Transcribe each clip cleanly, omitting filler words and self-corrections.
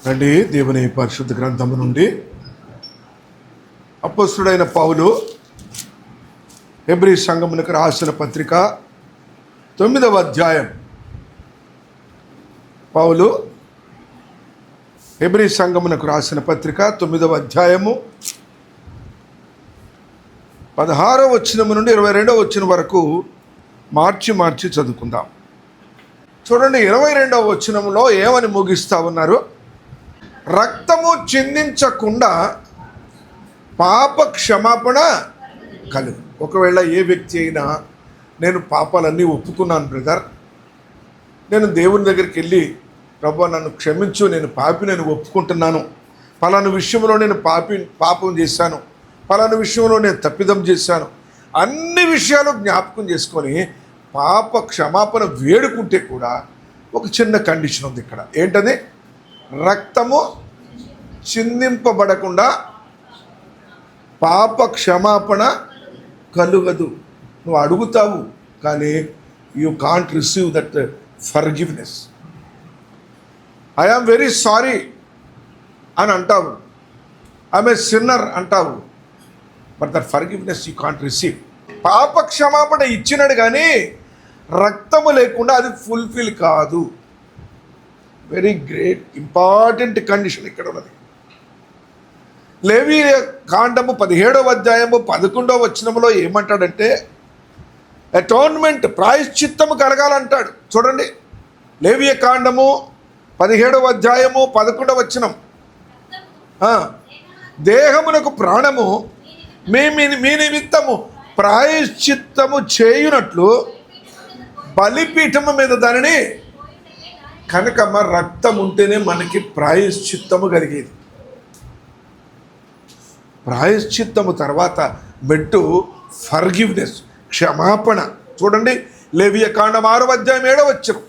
రండి, దేవుని పరిశుద్ధ గ్రంథము నుండి అపొస్తలుడైన పౌలు హెబ్రీ సంఘమునకు రాసిన పత్రిక 9వ అధ్యాయం. పౌలు హెబ్రీ సంఘమునకు రాసిన పత్రిక 9వ అధ్యాయము 16వ వచనము నుండి 22వ వచనం వరకు మార్చి చదువుకుందాం. చూడండి, 22వ వచనంలో ఏమని ముగిస్తా ఉన్నారు? రక్తము చిందించకుండా పాప క్షమాపణ కలుగు. ఒకవేళ ఏ వ్యక్తి అయినా నేను పాపాలన్నీ ఒప్పుకున్నాను బ్రదర్, నేను దేవుని దగ్గరికి వెళ్ళి ప్రభువా నన్ను క్షమించు, నేను పాపిని ఒప్పుకుంటున్నాను, పలానా విషయంలో నేను పాపం చేశాను, పలానా విషయంలో నేను తప్పిదం చేశాను, అన్ని విషయాలు జ్ఞాపకం చేసుకొని పాప క్షమాపణ వేడుకుంటే కూడా ఒక చిన్న కండిషన్ ఉంది ఇక్కడ. ఏంటది? రక్తము చిందింపబడకుండా పాప క్షమాపణ కలుగదు. నువ్వు అడుగుతావు కానీ you can't receive that forgiveness. I am very sorry అని అంటావు, ఐఎమ్ ఏ సిన్నర్ అంటావు, but that forgiveness you can't receive. పాప క్షమాపణ ఇచ్చినాడు కానీ రక్తము లేకుండా అది ఫుల్ఫిల్ కాదు. వెరీ గ్రేట్ ఇంపార్టెంట్ కండిషన్ ఇక్కడ ఉన్నది. లేవీ కాండము 17వ అధ్యాయము 11వ వచనంలో ఏమంటాడంటే అటోన్మెంట్, ప్రాయశ్చిత్తము కలగాలంటాడు. చూడండి, లేవీ కాండము 17వ అధ్యాయము 11వ వచనం, దేహమునకు ప్రాణము మీ నిమిత్తము ప్రాయశ్చిత్తము చేయునట్లు బలిపీఠము మీద దానిని కనుక రక్తం ఉంటేనే మనకి ప్రాయశ్చిత్తము కలిగేది. ప్రాయశ్చిత్తము తర్వాత మెట్టు ఫర్గివ్నెస్, క్షమాపణ. చూడండి, లేవియ కాండం 6వ అధ్యాయం 7వ వచనం,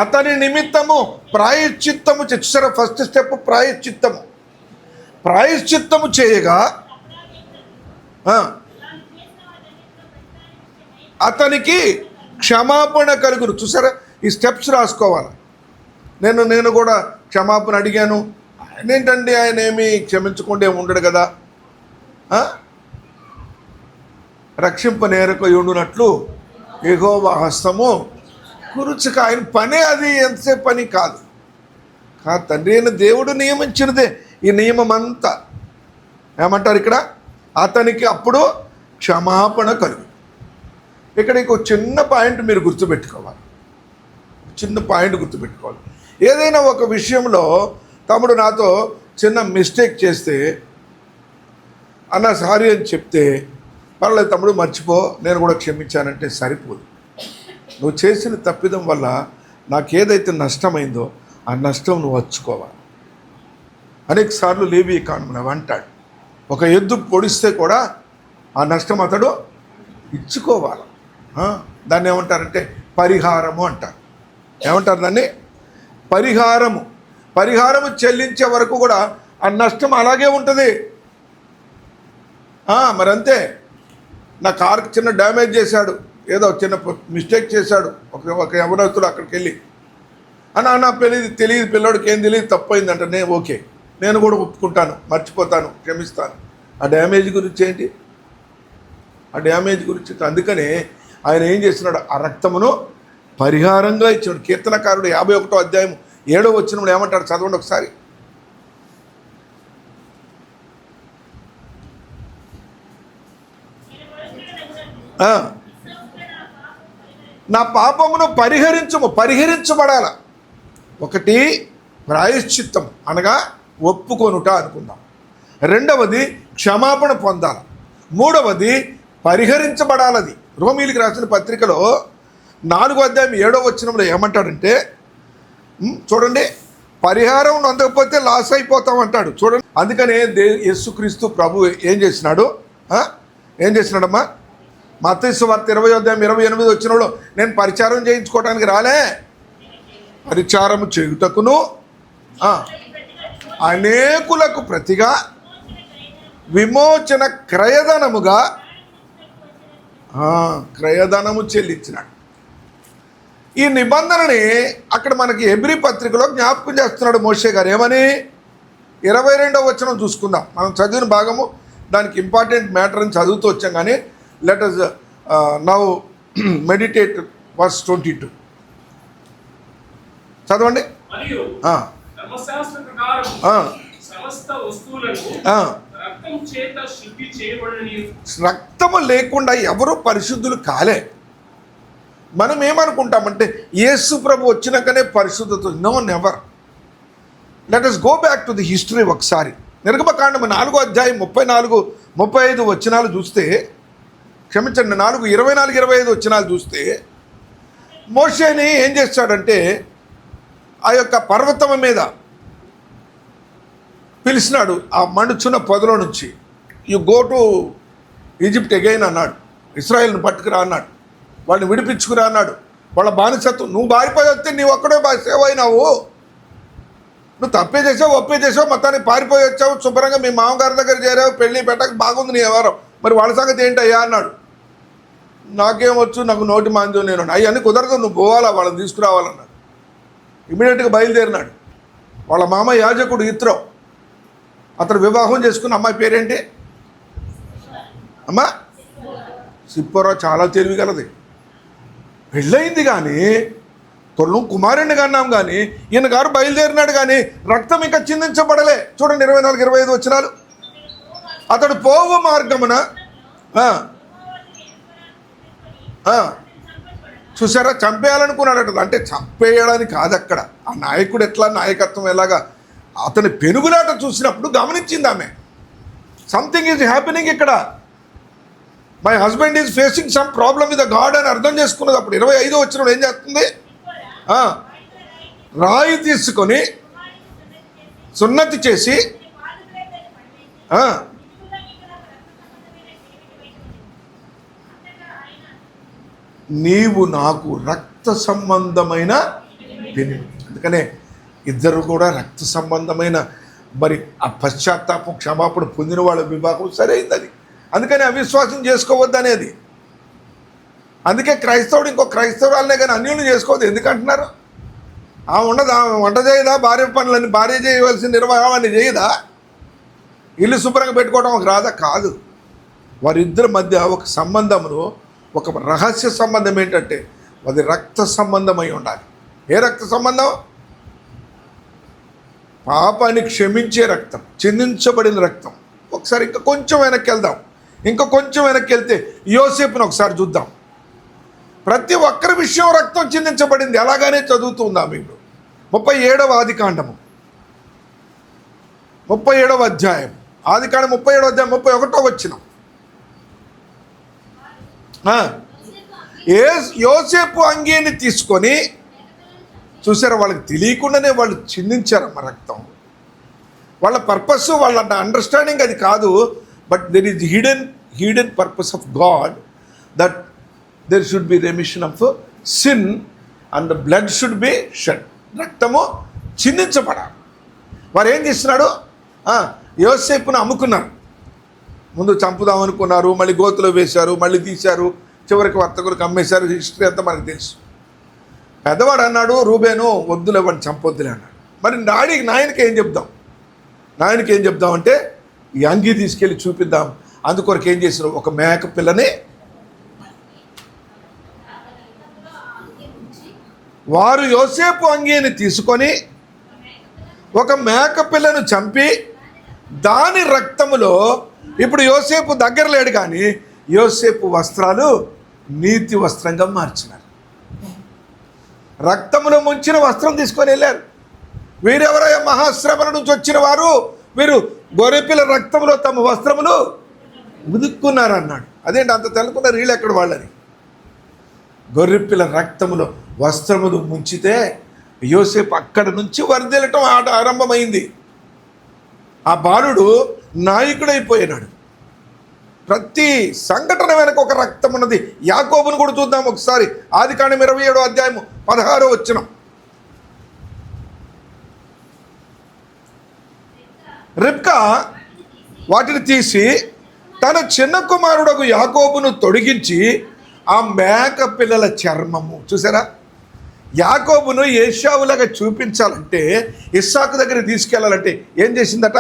అతని నిమిత్తము ప్రాయశ్చిత్తము చూసారా? ఫస్ట్ స్టెప్ ప్రాయశ్చిత్తము చేయగా అతనికి క్షమాపణ కలుగును. చూసారా? ఈ స్టెప్స్ రాసుకోవాలి. నేను కూడా క్షమాపణ అడిగాను, ఏంటండి ఆయన ఏమి క్షమించకుండా ఉండడు కదా, రక్షింపనేరక ఉండునట్లు యెహోవా హస్తము కురుచక. ఆయన పనే అది, ఎంతసేపు పని కాదు. తండ్రి అయిన దేవుడు నియమించినదే ఈ నియమం అంతా. ఏమంటారు ఇక్కడ? అతనికి అప్పుడు క్షమాపణ కలుగు. ఇక్కడ ఇంకో చిన్న పాయింట్ మీరు గుర్తుపెట్టుకోవాలి. ఏదైనా ఒక విషయంలో తమ్ముడు నాతో చిన్న మిస్టేక్ చేస్తే అన్న సారీ అని చెప్తే పర్లేదు తమ్ముడు మర్చిపో, నేను కూడా క్షమించానంటే సరిపోదు. నువ్వు చేసిన తప్పిదం వల్ల నాకేదైతే నష్టమైందో ఆ నష్టం నువ్వు వచ్చుకోవాలి. అనేక సార్లు లేవి కాండం అంటాడు, ఒక ఎద్దు పొడిస్తే కూడా ఆ నష్టం అతడు ఇచ్చుకోవాలి. దాన్ని ఏమంటారంటే పరిహారము అంటారు. ఏమంటారు దాన్ని? పరిహారము చెల్లించే వరకు కూడా ఆ నష్టం అలాగే ఉంటుంది. మరి అంతే. నా కార్కి చిన్న డ్యామేజ్ చేశాడు, ఏదో చిన్న మిస్టేక్ చేశాడు ఒక యవనస్తుడు, అక్కడికి వెళ్ళి అన్న తెలియదు పిల్లోడికి ఏం తెలియదు, తప్పైందంట. ఓకే, నేను కూడా ఒప్పుకుంటాను, మర్చిపోతాను, క్షమిస్తాను. ఆ డ్యామేజ్ గురించి ఏంటి? అందుకనే ఆయన ఏం చేస్తున్నాడు? ఆ రక్తమును పరిహారంగా ఇచ్చాడు. కీర్తనకారుడు 51వ అధ్యాయం 7వ వచనంలో ఏమంటాడు? చదవండి ఒకసారి. నా పాపమును పరిహరించబడాల. ఒకటి ప్రాయశ్చిత్తం అనగా ఒప్పుకొనుట అనుకుందాం. రెండవది క్షమాపణ పొందాలి. మూడవది పరిహరించబడాలది. రోమీయులకు రాసిన పత్రికలో 4వ అధ్యాయం 7వ వచనంలో ఏమంటాడంటే చూడండి, పరిహారం అందకపోతే లాస్ అయిపోతాం అంటాడు. చూడండి, అందుకనే యేసుక్రీస్తు ప్రభు ఏం చేసినాడమ్మా? మత్తయి సువార్త 20వ అధ్యాయం 28వ వచనంలో నేను పరిచారం చేయించుకోవడానికి రాలే, పరిచారము చేయుటకును అనేకులకు ప్రతిగా విమోచన క్రయధనముగా క్రయధనము చెల్లించినాడు. ఈ నిబంధనని అక్కడ మనకి హెబ్రీ పత్రికలో జ్ఞాపకం చేస్తున్నాడు మోషే గారు. ఏమని? 22వ వచనం చూసుకుందాం. మనం చదివిన భాగము దానికి ఇంపార్టెంట్ మ్యాటర్ అని చదువుతూ వచ్చాం, కానీ let us now meditate verse 22. చదవండి. రక్తము లేకుండా ఎవరు పరిశుద్ధులు కాలే. మనం ఏమనుకుంటామంటే యేసు ప్రభు వచ్చినాకనే పరిశుద్ధత. No, never. Let us go back to the history. ఒకసారి నిర్గమకాండము 4వ అధ్యాయం 34-35 వచనాలు చూస్తే, క్షమించండి, 24-25 వచనాలు చూస్తే మోషేని ఏం చేస్తాడంటే ఆ యొక్క పర్వతం మీద పిలిచినాడు. ఆ మండుచున్న పొదలో నుంచి you go to Egypt again అన్నాడు. ఇశ్రాయేల్ని పట్టుకురా అన్నాడు. వాళ్ళని విడిపించుకురా అన్నాడు. వాళ్ళ బానిసత్వం, నువ్వు పారిపోయి వస్తే నీవు ఒక్కడే సేవ అయినావు, నువ్వు తప్పే చేసావు, ఒప్పే చేసావు, మొత్తానికి పారిపోయి వచ్చావు, శుభ్రంగా మీ మామగారి దగ్గర చేరావు, పెళ్ళి పెట్టక బాగుంది నీ వ్యవహారం, మరి వాళ్ళ సంగతి ఏంటయ్యా అన్నాడు. నాకేమొచ్చు, నాకు నోటి మాంద్యం నేను, అవన్నీ కుదరదు, నువ్వు పోవాలా, వాళ్ళని తీసుకురావాలన్నాడు. ఇమీడియట్గా బయలుదేరినాడు. వాళ్ళ మామ యాజకుడు ఇత్రో, అతను వివాహం చేసుకున్న అమ్మాయి పేరేంటి? అమ్మా సిప్పోరా. చాలా తెలివిగలది. పెళ్ళయింది కానీ తొలను కుమారుణ్ణి కన్నాం కానీ ఈయన గారు బయలుదేరినాడు కానీ రక్తం ఇంకా చిందించబడలే. చూడండి 24-25 వచనాలు. అతడు పోవు మార్గమున చూసారా, చంపేయాలనుకున్నాడట. అంటే చంపేయడానికి కాదు అక్కడ. ఆ నాయకుడు ఎట్లా, నాయకత్వం ఎలాగా, అతని పెనుగులాట చూసినప్పుడు గమనించింది ఆమె, సంథింగ్ ఈజ్ హ్యాపెనింగ్ ఇక్కడ, my husband is facing some problem with the God అని అర్థం చేసుకున్నది. అప్పుడు 25 వచ్చినప్పుడు ఏం చేస్తుంది? రాయి తీసుకొని సున్నతి చేసి నీవు నాకు రక్త సంబంధమైన పెనిమిటి. అందుకనే ఇద్దరు కూడా రక్త సంబంధమైన మరి ఆ పశ్చాత్తాపం క్షమాపణ పొందిన వాళ్ళ వివాహం సరైంది. అది అందుకని అవిశ్వాసం చేసుకోవద్దు అనేది. అందుకే క్రైస్తవుడు ఇంకో క్రైస్తవురాలనే కానీ అన్యులు చేసుకోవద్దు. ఎందుకంటున్నారు? ఉండదా, వంట చేయదా, భార్య పనులని భార్య చేయవలసిన నిర్వహణ చేయదా, ఇల్లు శుభ్రంగా పెట్టుకోవడం ఒక రాదా? కాదు. వారిద్దరి మధ్య ఒక సంబంధమును, ఒక రహస్య సంబంధం ఏంటంటే అది రక్త సంబంధమై ఉండాలి. ఏ రక్త సంబంధం? పాపాన్ని క్షమించే రక్తం, చిందించబడిన రక్తం. ఒకసారి ఇంకా కొంచెం వెనక్కి వెళ్దాం. ఇంకా కొంచెం వెనక్కి వెళ్తే యోసేపును ఒకసారి చూద్దాం. ప్రతి ఒక్కరి విషయం రక్తం చిందించబడింది. అలాగానే చదువుతుందాం. ఇప్పుడు 37వ ఆదికాండము 37వ అధ్యాయం, ఆదికాండం 37వ అధ్యాయం 31వ వచనం. యోసేపు అంగీని తీసుకొని చూసారా, వాళ్ళకి తెలియకుండానే వాళ్ళు చిందించారమ్మ రక్తం. వాళ్ళ పర్పస్, వాళ్ళ అండర్స్టాండింగ్ అది కాదు. But there is hidden purpose of God that there should be remission of sin and the blood should be shed. రక్తము చిందించబడాలి. వారు ఏం చేస్తున్నాడు? యోసేపును అమ్ముకున్నారు. ముందు చంపుదాం అనుకున్నారు, మళ్ళీ గోతులో వేశారు, మళ్ళీ తీశారు, చివరికి వర్తకులకు అమ్మేశారు. హిస్టరీ అంతా మనకు తెలుసు. పెద్దవాడు అన్నాడు, రూబేను వద్దులే, వాడిని చంపొద్దులే అన్నాడు. మరి నాయనకి ఏం చెప్దాం? నాయనకి ఏం చెప్దామంటే ఈ అంగీ తీసుకెళ్ళి చూపిద్దాం. అందుకొరకు ఏం చేశారు? ఒక మేక పిల్లని వారు యోసేపు అంగీని తీసుకొని ఒక మేక పిల్లను చంపి దాని రక్తములో, ఇప్పుడు యోసేపు దగ్గర లేడు కానీ యోసేపు వస్త్రాలు నీతి వస్త్రంగా మార్చినారు. రక్తములో ముంచిన వస్త్రం తీసుకొని వెళ్ళారు. వీరెవరో మహాశ్రమల నుంచి వచ్చిన వారు, వీరు గొర్రెపిల్ల రక్తంలో తమ వస్త్రములు ఉదుక్కున్నారు అన్నాడు. అదేంటి అంత తెలకున్నారు వీళ్ళు ఎక్కడ వాళ్ళని? గొర్రెపిల్ల రక్తములో వస్త్రములు ముంచితే యోసేపు అక్కడి నుంచి వరదలటం ఆట ఆరంభమైంది. ఆ బాలుడు నాయకుడైపోయినాడు. ప్రతి సంఘటన వెనక ఒక రక్తం ఉన్నది. యాకోబును కూడా చూద్దాం ఒకసారి. ఆదికాండం 27వ అధ్యాయము 16వ వచనం. రిబ్కా వాటిని తీసి తన చిన్న కుమారుడకు యాకోబును తొడిగించి ఆ మేక పిల్లల చర్మము, చూసారా, యాకోబును ఏశావులాగా చూపించాలంటే, ఇస్సాకు దగ్గరికి తీసుకెళ్ళాలంటే ఏం చేసిందట?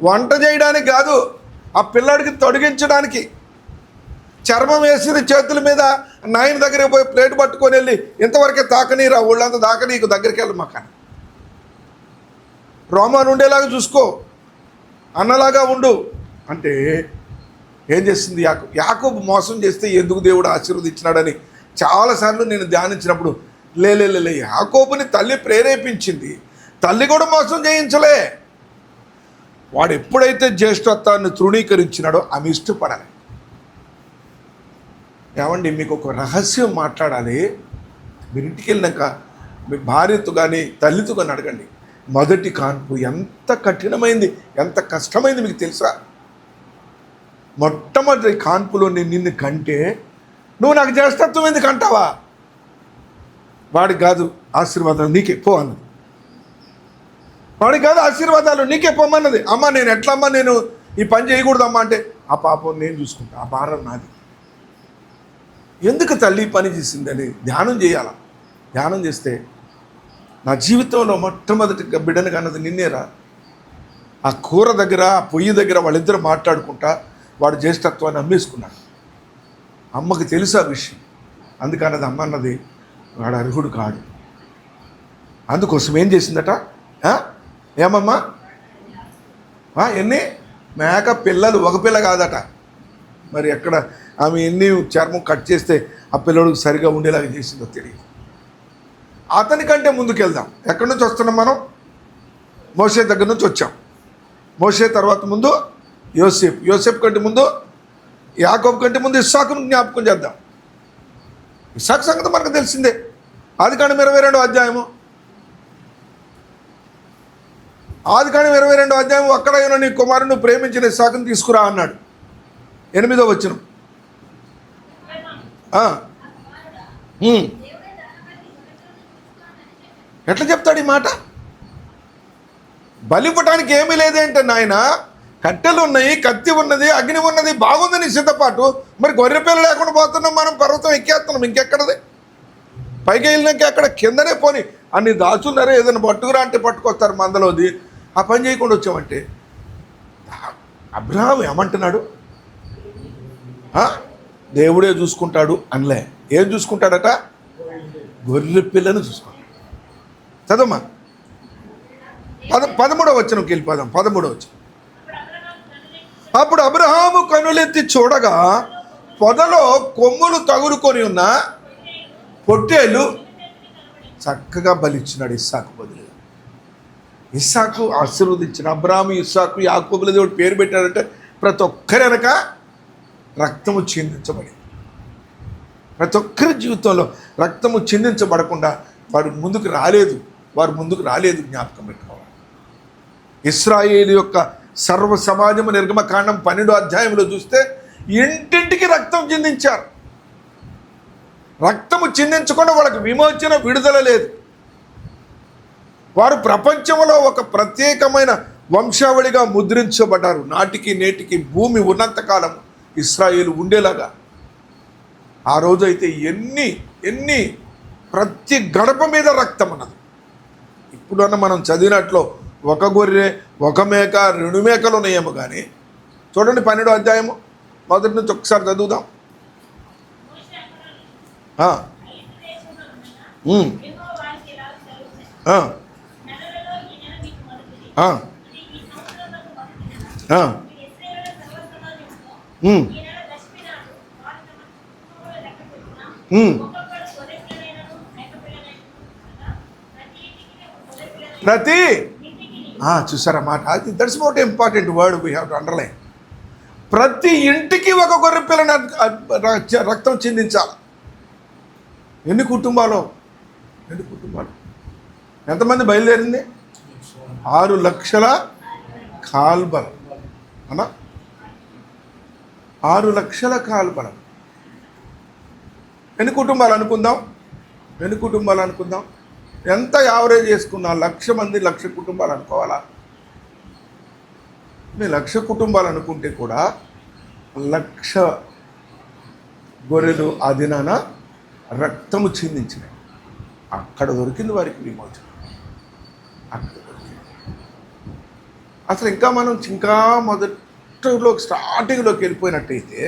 వంట చేయడానికి కాదు, ఆ పిల్లాడికి తొడిగించడానికి. చర్మం వేసింది చేతుల మీద. నాయన దగ్గరికి పోయి ప్లేట్ పట్టుకొని వెళ్ళి, ఇంతవరకే తాకనీరా, ఒళ్ళంతా దాకా నీకు దగ్గరికి వెళ్ళి మాక, రోమాను ఉండేలాగా చూసుకో, అన్నలాగా ఉండు అంటే ఏం చేస్తుంది? యాకోబు మోసం చేస్తే ఎందుకు దేవుడు ఆశీర్వదించినాడని చాలాసార్లు నేను ధ్యానించినప్పుడు, లే యాకోబుని తల్లి ప్రేరేపించింది, తల్లి కూడా మోసం చేయించలే. వాడు ఎప్పుడైతే జ్యేష్ఠత్వాన్ని తృణీకరించినాడో ఆమె ఇష్టపడాలి. ఏమండి, మీకు ఒక రహస్యం మాట్లాడాలి. మీరు ఇంటికి వెళ్ళినాక మీ భార్యతో కానీ తల్లితో కానీ అడగండి, మొదటి కాన్పు ఎంత కఠినమైంది, ఎంత కష్టమైంది మీకు తెలుసా? మొట్టమొదటి కాన్పులో నేను నిన్ను కంటే నువ్వు నాకు జ్యేష్ఠత్వం ఎందుకు అంటావా? వాడికి కాదు ఆశీర్వాదాలు నీకే పో అన్నది. వాడికి కాదు ఆశీర్వాదాలు నీకే పోమన్నది. అమ్మ నేను ఎట్లమ్మా, నేను ఈ పని చేయకూడదమ్మా అంటే, ఆ పాపం నేను చూసుకుంటా, ఆ భారం నాది. ఎందుకు తల్లి పని చేసిందని ధ్యానం చేయాల. ధ్యానం చేస్తే నా జీవితంలో మొట్టమొదటి బిడ్డను కన్నది నిన్నేరా. ఆ కూర దగ్గర, ఆ పొయ్యి దగ్గర వాళ్ళిద్దరు మాట్లాడుకుంటా వాడు జ్యేష్ఠత్వాన్ని అమ్మేసుకున్నాడు. అమ్మకి తెలుసు ఆ విషయం. అందుకన్నది అమ్మ అన్నది, వాడు అర్హుడు కాడు. అందుకోసం ఏం చేసిందట? ఏమమ్మా, ఎన్ని మేక పిల్లలు, ఒక పిల్ల కాదట. మరి ఎక్కడ ఆమె ఎన్ని చర్మం కట్ చేస్తే ఆ పిల్లడికి సరిగా ఉండేలాగా చేసిందో తెలియదు. అతనికంటే ముందుకెళ్దాం. ఎక్కడి నుంచి వస్తున్నాం మనం? మోషే దగ్గర నుంచి వచ్చాం. మోషే తర్వాత ముందు యోసేపు కంటే ముందు యాకోబు కంటే ముందు ఇస్సాకును జ్ఞాపకం చేద్దాం. ఇస్సాకు సంగతి మనకు తెలిసిందే. ఆదికాండం 22వ అధ్యాయము, ఆదికాండం 22వ అధ్యాయం, అక్కడ నీ కుమారుని ప్రేమించిన ఇస్సాకును తీసుకురా అన్నాడు. 8వ వచనం. ఎట్లా చెప్తాడు ఈ మాట? బలిపటానికి ఏమీ లేదేంటే నాయన, కట్టెలు ఉన్నాయి, కత్తి ఉన్నది, అగ్ని ఉన్నది, బాగుంది నీ సిద్ధపాటు. మరి గొర్రెపిల్ల లేకుండా పోతున్నాం మనం, పర్వతం ఎక్కేస్తున్నాం, ఇంకెక్కడది? పైకి వెళ్ళినాక అక్కడ కిందనే పోని అన్ని దాచున్నారే, ఏదైనా పట్టుకురా అంటే పట్టుకొస్తారు మందలోది. ఆ పని చేయకుండా వచ్చామంటే అబ్రహాము ఏమంటున్నాడు? దేవుడే చూసుకుంటాడు అనలే. ఏం చూసుకుంటాడట? గొర్రె పిల్లను చూసుకుంటాడు. చదమ్మా, 13వ వచనంకి వెళ్ళిపోదాం. 13వ వచనం. అప్పుడు అబ్రహాము కనులెత్తి చూడగా పొదలో కొమ్ములు తగులుకొని ఉన్న పొట్టేలు చక్కగా బలిచ్చినాడు ఇస్సాకు బదులుగా. ఇస్సాకు ఆశీర్వదించిన అబ్రహాము, ఇస్సాకు, యాకోబుల దేవుడు పేరు పెట్టాడంటే ప్రతి ఒక్కరి వెనక రక్తము చిందించబడింది. ప్రతి ఒక్కరి జీవితంలో రక్తము చిందించబడకుండా వారు ముందుకు రాలేదు. జ్ఞాపకం పెట్టుకోవాలి. ఇశ్రాయేలు యొక్క సర్వ సమాజము నిర్గమకాండం 12వ అధ్యాయంలో చూస్తే ఇంటింటికి రక్తం చిందించారు. రక్తము చిందించకుండా వాళ్ళకి విమోచన, విడుదల లేదు. వారు ప్రపంచంలో ఒక ప్రత్యేకమైన వంశావళిగా ముద్రించబడ్డారు. నాటికి నేటికి భూమి ఉన్నంతకాలం ఇశ్రాయేలు ఉండేలాగా. ఆ రోజైతే ఎన్ని ప్రతి గడప మీద రక్తం అన్నది. ఇప్పుడన్నా మనం చదివినట్లు ఒక గొర్రె, ఒక మేక, 2 మేకలు ఉన్నాయేమో కానీ చూడండి 12వ అధ్యాయము మొదటి నుంచి ఒకసారి చదువుదాం. ప్రతి చూసారా మాట? That's most important word we have to underline. ప్రతి ఇంటికి ఒక గొర్రె పిల్లని రక్తం చిందించాలి. ఎన్ని కుటుంబాలు? ఎంతమంది బయలుదేరింది? 6 లక్షల కాల్బలం అన్నా, 6 లక్షల కాల్బలం. ఎన్ని కుటుంబాలు అనుకుందాం? ఎంత యావరేజ్ చేసుకున్నా 1,00,000 మంది, 1,00,000 కుటుంబాలు అనుకోవాలా? మీరు 1,00,000 కుటుంబాలు అనుకుంటే కూడా 1,00,000 గొర్రెలు ఆ దినాన రక్తము చిందించినాయి. అక్కడ దొరికింది వారికి విమోచన. అక్కడ దొరికింది. అసలు ఇంకా స్టార్టింగ్లోకి వెళ్ళిపోయినట్టయితే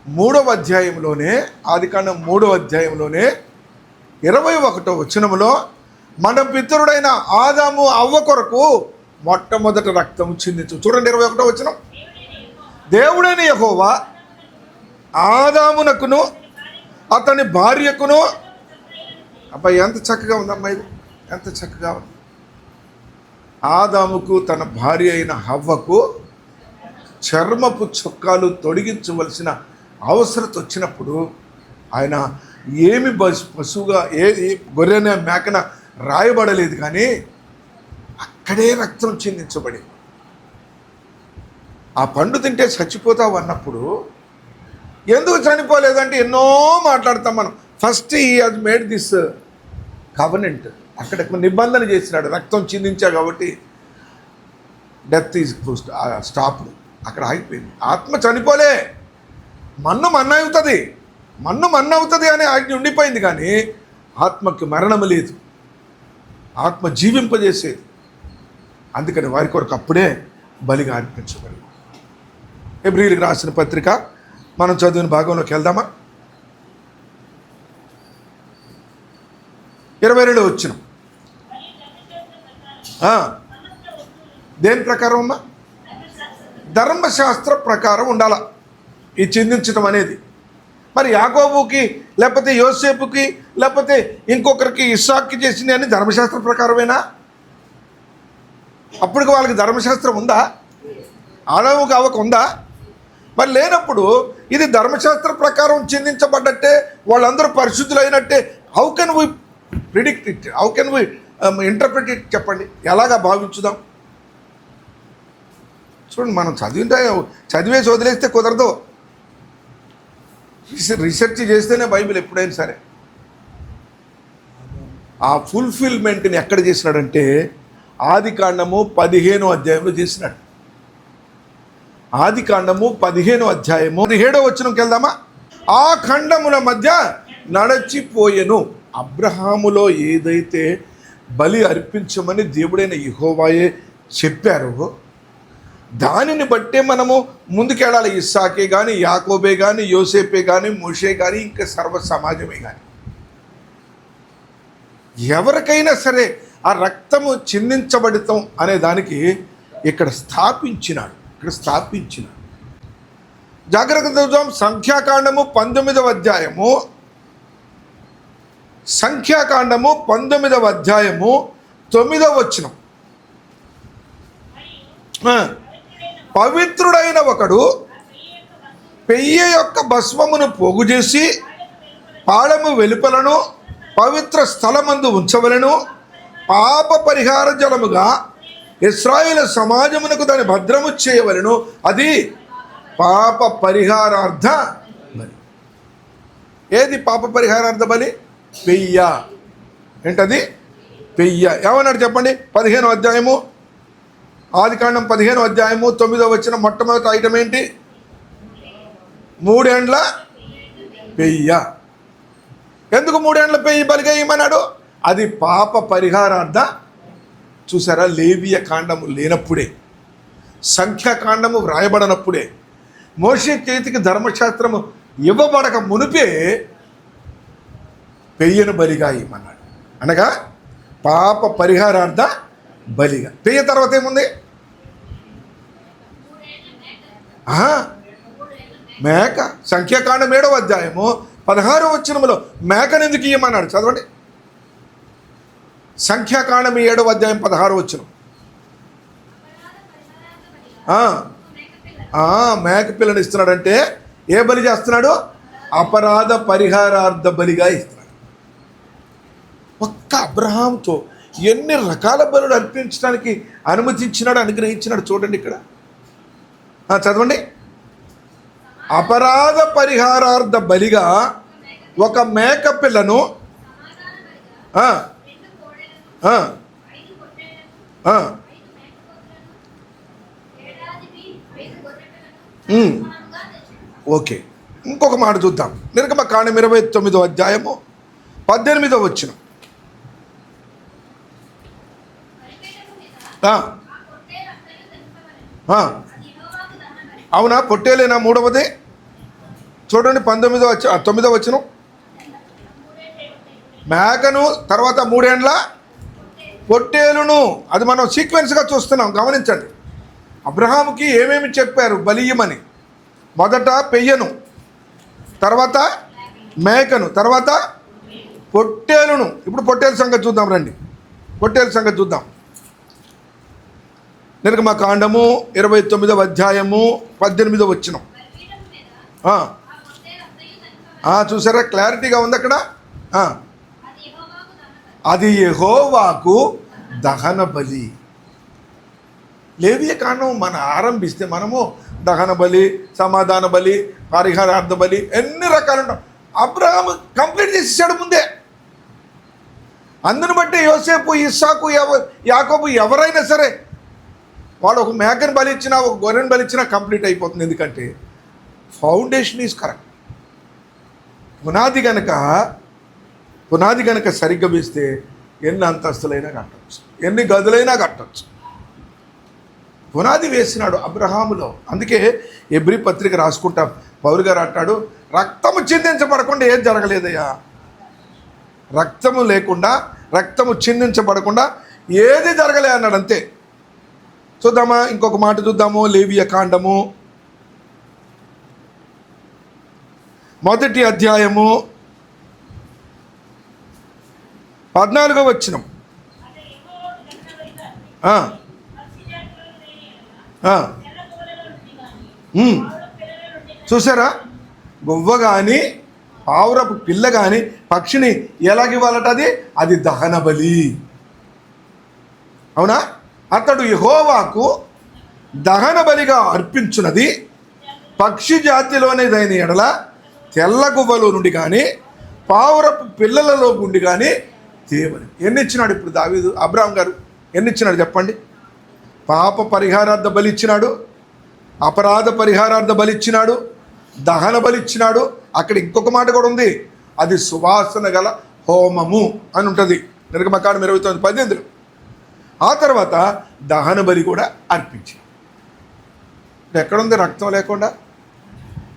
3వ అధ్యాయంలోనే, ఆదికాండం 3వ అధ్యాయంలోనే 21వ వచనములో మన పితరుడైన ఆదాము అవ్వ కొరకు మొట్టమొదట రక్తము చిందించు. చూడండి 21వ వచనం. దేవుడైన యెహోవా ఆదామునకును అతని భార్యకును, అబ్బాయి ఎంత చక్కగా ఉందమ్మా, ఇది ఎంత చక్కగా ఉంది. ఆదాముకు తన భార్య అయిన హవ్వకు చర్మపు చొక్కాలు తొడిగించవలసిన అవసరత వచ్చినప్పుడు ఆయన ఏమి పశువుగా గొర్రెన మేకన రాయబడలేదు, కానీ అక్కడే రక్తం చిందించబడి ఆ పండు తింటే చచ్చిపోతావు అన్నప్పుడు ఎందుకు చనిపోలేదంటే ఎన్నో మాట్లాడతాం మనం. First he has made this covenant, అక్కడ నిబంధన చేసినాడు, రక్తం చిందించా కాబట్టి డెత్ ఈజ్ స్టాప్డ్, అక్కడ ఆగిపోయింది. ఆత్మ చనిపోలే, మన్ను అవుతుంది అనే ఆజ్ఞ ఉండిపోయింది, కానీ ఆత్మకి మరణము లేదు, ఆత్మ జీవింపజేసేది. అందుకని వారి కొరకు అప్పుడే బలిగా అర్పించబడింది. హెబ్రీయులకు రాసిన పత్రిక మనం చదివిన భాగంలోకి వెళ్దామా? 22వ వచనం. దేని ప్రకారం అమ్మా? ధర్మశాస్త్ర ప్రకారం ఉండాల ఈ చిందించడం అనేది. మరి యాకోబుకి లేకపోతే యోసేపుకి లేకపోతే ఇంకొకరికి ఇస్సాక్కి చేసింది అని ధర్మశాస్త్ర ప్రకారమేనా? అప్పటికి వాళ్ళకి ధర్మశాస్త్రం ఉందా? ఆదాముకి అవ్వకు ఉందా? మరి లేనప్పుడు ఇది ధర్మశాస్త్ర ప్రకారం చిందించబడ్డట్టే, వాళ్ళందరూ పరిశుద్ధులైనట్టే. How can we predict it? How can we interpret it? చెప్పండి, ఎలాగా భావించుదాం? చూడండి, మనం చదివేసి వదిలేస్తే కుదరదు. రీసెర్చ్ చేస్తేనే బైబిల్ ఎప్పుడైనా సరే. ఆ ఫుల్ఫిల్మెంట్ని ఎక్కడ చేసినాడంటే ఆదికాండము 15వ అధ్యాయంలో చేసినాడు. ఆదికాండము 15వ అధ్యాయము 17వ వచనంకి వెళ్దామా? ఆ ఖండముల మధ్య నడచిపోయెను. అబ్రహాములో ఏదైతే బలి అర్పించమని దేవుడైన యెహోవాయే చెప్పారో దానిని బట్టే మనము ముందుకెళ్ళాలి. ఇస్సాకే కానీ, యాకోబే కానీ, యోసేపే కానీ, మోషే కానీ, ఇంకా సర్వ సమాజమే కానీ ఎవరికైనా సరే ఆ రక్తము చిందించబడతాం అనే దానికి ఇక్కడ స్థాపించినాడు. జాగ్రత్త చూద్దాం. సంఖ్యాకాండము 19వ అధ్యాయము, సంఖ్యాకాండము 19వ అధ్యాయము 9వ వచనం. పవిత్రుడైన ఒకడు పెయ్య యొక్క భస్మమును పోగు చేసి పాళెము వెలుపలను పవిత్ర స్థలమందు ఉంచవలెను. పాప పరిహార జలముగా ఇశ్రాయేలు సమాజమునకు దాని భద్రము చేయవలెను. అది పాప పరిహారార్థ బలి. ఏది పాప పరిహారార్థ బలి? పెయ్య. ఏంటది? పెయ్య. ఏమన్నాడు చెప్పండి? 15వ అధ్యాయము, ఆదికాండం 15వ అధ్యాయము 9వ వచనం మొట్టమొదటి ఐటమ్ ఏంటి? 3 ఏండ్ల పెయ్య. ఎందుకు 3 ఏండ్ల పెయ్యి బలిగా ఇమ్మన్నాడు? అది పాప పరిహారార్థ. చూసారా, లేవియ కాండము లేనప్పుడే, సంఖ్యాకాండము వ్రాయబడనప్పుడే, మోషే చేతికి ధర్మశాస్త్రము ఇవ్వబడక మునిపే పెయ్యను బలిగా ఇమ్మన్నాడు. అనగా పాప పరిహారార్థ బలిగా. పెయ్య తర్వాత ఏముంది? మేక. సంఖ్యాకాండం 7వ అధ్యాయము 16వ వచనములో మేకను ఎందుకు ఇయ్యమన్నాడు? చదవండి. సంఖ్యాకాండం 7వ అధ్యాయం 16వ వచనం. మేక పిల్లని ఇస్తున్నాడంటే ఏ బలి చేస్తున్నాడు? అపరాధ పరిహారార్థ బలిగా ఇస్తున్నాడు. ఒక్క అబ్రహాంతో ఎన్ని రకాల బలులు అర్పించడానికి అనుమతించినాడు, అనుగ్రహించినాడు. చూడండి ఇక్కడ, చదవండి. అపరాధ పరిహారార్థ బలిగా ఒక మేక పిల్లను, ఓకే, ఇంకొక మాట చూద్దాం. నిర్గమకాండం 29వ అధ్యాయము 18వ వచనం. అవునా, పొట్టేలేనా మూడవది? చూడండి 9వ వచనం. మేకను, తర్వాత 3 ఏండ్ల పొట్టేలును. అది మనం సీక్వెన్స్గా చూస్తున్నాం, గమనించండి. అబ్రహాముకి ఏమేమి చెప్పారు బలియమని? మొదట పెయ్యను, తర్వాత మేకను, తర్వాత పొట్టేలును. ఇప్పుడు పొట్టేలు సంగతి చూద్దాం రండి. పొట్టేలు సంగతి చూద్దాం. నిర్గమకాండము 29వ అధ్యాయము 18వ వచనం. చూసారా, క్లారిటీగా ఉంది అక్కడ. అది యెహోవాకు దహన బలి. లేవియ కాండం మనం ఆరంభిస్తే మనము దహన బలి, సమాధాన బలి, పరిహారార్థ బలి, ఎన్ని రకాలు ఉంటాం. అబ్రహాము కంప్లీట్ చేసేసాడు ముందే. అందును బట్టి యోసేపు, ఇస్సాకు, యాకోబు ఎవరైనా సరే వాడు ఒక మేకను బలిచ్చినా, ఒక గొర్రెను బలిచ్చినా కంప్లీట్ అయిపోతుంది. ఎందుకంటే ఫౌండేషన్ ఈజ్ కరెక్ట్. పునాది గనక సరిగ్గా వేస్తే ఎన్ని అంతస్తులైనా కట్టవచ్చు, ఎన్ని గదులైనా కట్టవచ్చు. పునాది వేసినాడు అబ్రహాములో. అందుకే ఎబ్రీ పత్రిక రాసుకుంటాం. పౌలు గారు అంటాడు, రక్తము చిందించబడకుండా ఏది జరగలేదయ్యా. రక్తము లేకుండా, రక్తము చిందించబడకుండా ఏది జరగలే అన్నాడు. అంతే. చూద్దామా, ఇంకొక మాట చూద్దాము. లేవియ కాండము 1వ అధ్యాయము 14వ వచనం. చూసారా, గువ్వ కానీ పావురపు పిల్ల కానీ పక్షిని ఎలాగివ్వాలట? అది దహన బలి. అవునా? అతడు యెహోవాకు దహన బలిగా అర్పించున్నది పక్షి జాతిలోనేదైన ఎడల తెల్ల గువ్వలో నుండి కానీ పావురపు పిల్లలలో నుండి కానీ తేవని. ఎన్ని ఇచ్చినాడు ఇప్పుడు దావీదు? అబ్రాహాం గారు ఎన్ని ఇచ్చినాడు చెప్పండి? పాప పరిహారార్థ బలి ఇచ్చినాడు, అపరాధ పరిహారార్థ బలి ఇచ్చినాడు, దహన బలి ఇచ్చినాడు. అక్కడ ఇంకొక మాట కూడా ఉంది, అది సువాసన గల హోమము అని ఉంటుంది నిర్గమకాండం 29:18. ఆ తర్వాత దహన బలి కూడా అర్పించి. ఎక్కడుంది రక్తం లేకుండా?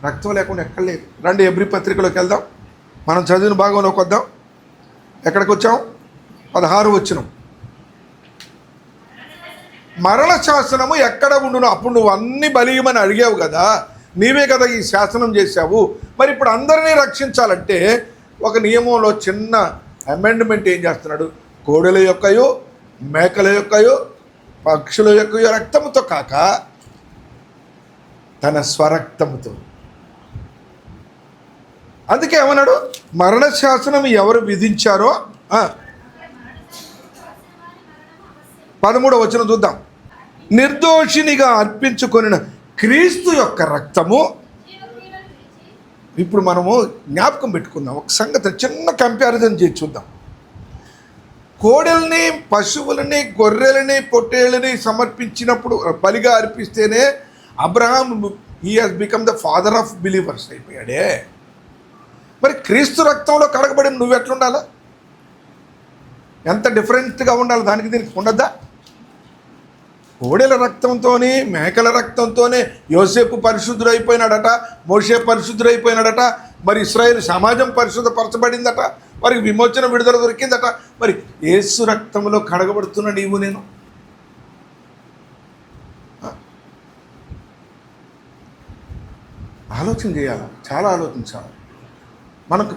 రక్తం లేకుండా ఎక్కడ లేదు. రండి ఎబ్రీ పత్రికలోకి వెళ్దాం. మనం చదివిన భాగంలోకి వద్దాం. ఎక్కడికి వచ్చాం? 16వ వచనం. మరణ శాసనము ఎక్కడ ఉండును? అప్పుడు నువ్వు అన్ని బలియమని అడిగావు కదా, నీవే కదా ఈ శాసనం చేశావు. మరి ఇప్పుడు అందరినీ రక్షించాలంటే ఒక నియమంలో చిన్న అమెండ్మెంట్ ఏం చేస్తున్నాడు? కోడెల యొక్కయో, మేకల యొక్కయో, పక్షుల యొక్కయో రక్తముతో కాక తన స్వరక్తముతో. అందుకే ఏమన్నాడు? మరణ శాసనం ఎవరు విధించారో 13వ వచనం చూద్దాం. నిర్దోషినిగా అర్పించుకొనిన క్రీస్తు యొక్క రక్తము. ఇప్పుడు మనము జ్ఞాపకం పెట్టుకుందాం ఒక సంగతి, చిన్న కంపారిజన్ చేసి చూద్దాం. కోడెల్ని, పశువులని, గొర్రెలని, పొట్టేళ్ళని సమర్పించినప్పుడు బలిగా అర్పిస్తేనే Abraham he has become the father of believers అయిపోయాడే. మరి క్రీస్తు రక్తంలో కడగబడిన నువ్వు ఎట్లుండాలా? ఎంత డిఫరెంట్గా ఉండాలి? దానికి దీనికి ఉండద్దా? కోడెల రక్తంతోనే, మేకల రక్తంతోనే యోసేపు పరిశుద్ధుడైపోయినాడట, మోషే పరిశుద్ధుడైపోయినాడట, మరి ఇశ్రాయేలు సమాజం పరిశుద్ధపరచబడిందట, వారికి విమోచన, విడుదల దొరికిందట. మరి యేసు రక్తంలో కడగబడుతున్న నీవు నేను ఆలోచన చేయాలి, చాలా ఆలోచించాలి.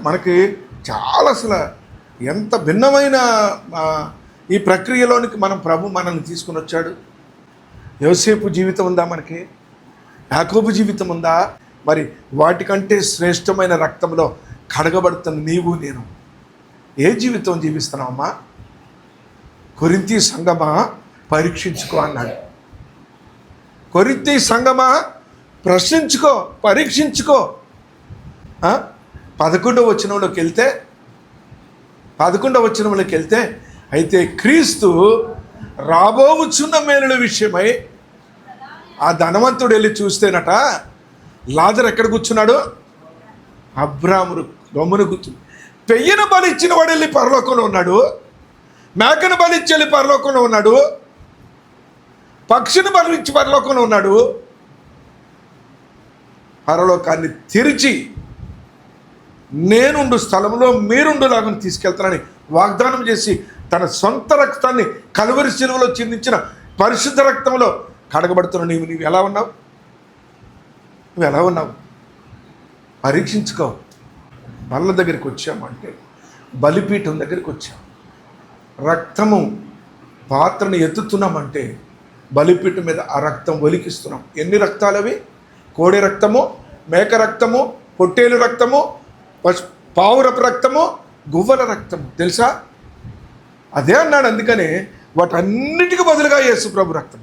మనకి చాలా అసలు ఎంత భిన్నమైన ఈ ప్రక్రియలోనికి మనల్ని తీసుకుని వచ్చాడు. యోసేపు జీవితం ఉందా మనకి? యాకోబు జీవితం ఉందా? మరి వాటికంటే శ్రేష్టమైన రక్తంలో కడగబడుతున్న నీవు నేను ఏ జీవితం జీవిస్తున్నావమ్మా? కొరింథీ సంఘమా పరీక్షించుకో అన్నాడు. కొరింథీ సంఘమా ప్రశ్నించుకో, పరీక్షించుకో. 11వ వచనంలోకి వెళ్తే అయితే క్రీస్తు రాబోవుచున్న మేలుల విషయమై ఆ ధనవంతుడు వెళ్ళి చూస్తేనట లాజరు ఎక్కడ కూర్చున్నాడు? అబ్రాహాము రొమ్మును కూర్చుని. పెయ్యను బలిచ్చిన వాడు వెళ్ళి పరలోకంలో ఉన్నాడు, మేకను బలిచ్చి వెళ్ళి పరలోకంలో ఉన్నాడు, పక్షిని బలిచ్చి పరలోకంలో ఉన్నాడు. పరలోకాన్ని తెరిచి నేనుండు స్థలంలో మీరుండులాగా తీసుకెళ్తానని వాగ్దానం చేసి తన సొంత రక్తాన్ని కలువరి శిలువలో చిందించిన పరిశుద్ధ రక్తంలో కడగబడుతున్న నీవు ఎలా ఉన్నావు? నువ్వు ఎలా ఉన్నావు? పరీక్షించుకో. బల్ల దగ్గరికి వచ్చామంటే బలిపీఠం దగ్గరికి వచ్చాం. రక్తము పాత్రను ఎత్తుతున్నామంటే బలిపీఠం మీద ఆ రక్తం ఒలికిస్తున్నాం. ఎన్ని రక్తాలు అవి? కోడి రక్తము, మేక రక్తము, పొట్టేలు రక్తము, పావురపు రక్తము, గువ్వల రక్తము. తెలుసా? అదే అన్నాడు. అందుకనే వాటన్నిటికీ బదులుగా యేసు ప్రభు రక్తం.